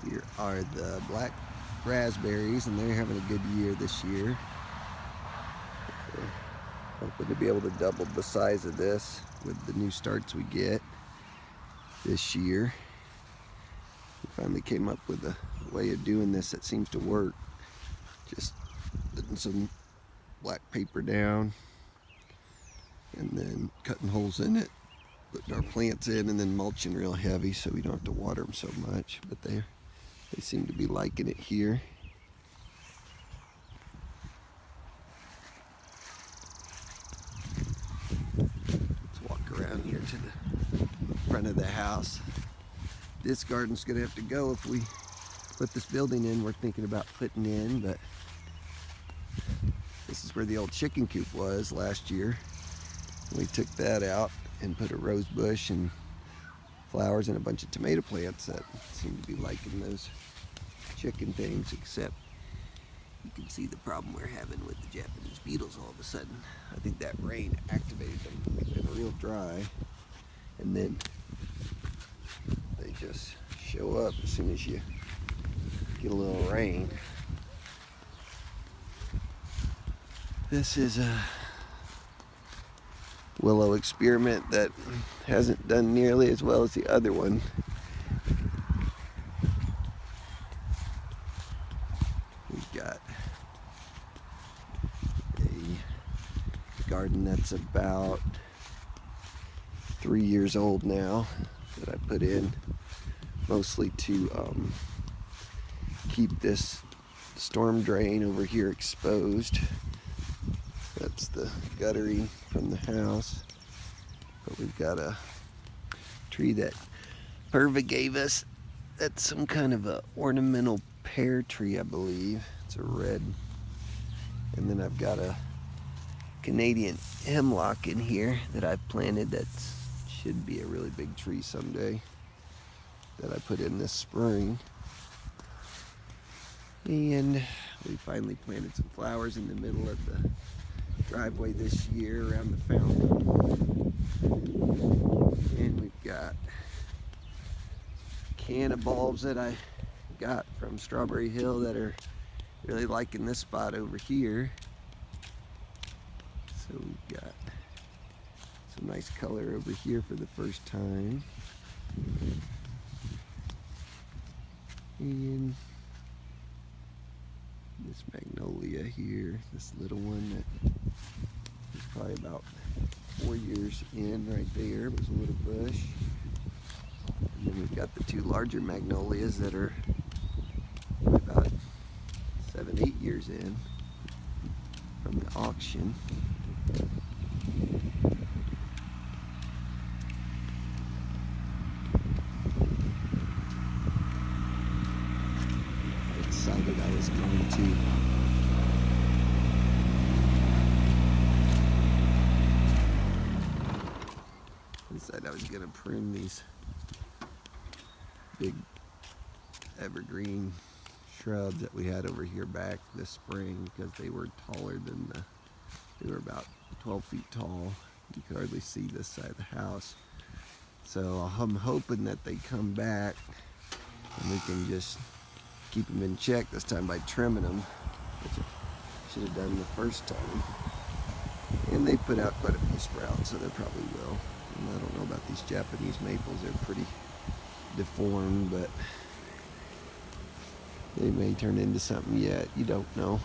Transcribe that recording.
Here are the black raspberries, and they're having a good year this year. So, hoping to be able to double the size of this with the new starts we get this year. We finally came up with a way of doing this that seems to work. Just putting some black paper down and then cutting holes in it, putting our plants in, and then mulching real heavy so we don't have to water them so much. But they seem to be liking it here. Let's walk around here to the front of the house. This garden's gonna have to go if we put this building in. We're thinking about putting in, but this is where the old chicken coop was last year. We took that out and put a rose bush and flowers and a bunch of tomato plants that seem to be liking those chicken things, except you can see the problem we're having with the Japanese beetles all of a sudden. I think that rain activated them. They've been real dry, and then they just show up as soon as you get a little rain. This is a willow experiment that hasn't done nearly as well as the other one. We've got a garden that's about 3 years old now that I put in mostly to keep this storm drain over here exposed. That's the guttering from the house. But we've got a tree that Perva gave us. That's some kind of a ornamental pear tree, I believe. It's a red. And then I've got a Canadian hemlock in here that I've planted that should be a really big tree someday, that I put in this spring. And we finally planted some flowers in the middle of the driveway this year around the fountain. And we've got a can of bulbs that I got from Strawberry Hill that are really liking this spot over here. So we've got some nice color over here for the first time. And this magnolia here, this little one that is probably about 4 years in right there. It was a little bush. And then we've got the two larger magnolias that are about 7, 8 years in from the auction. Decided I was going to prune these big evergreen shrubs that we had over here back this spring, because they were taller than they were about 12 feet tall. You could hardly see this side of the house. So I'm hoping that they come back and we can just keep them in check this time by trimming them, which I should have done the first time. And they put out quite a few sprouts, so they probably will. And I don't know about these Japanese maples. They're pretty deformed, but they may turn into something yet. You don't know.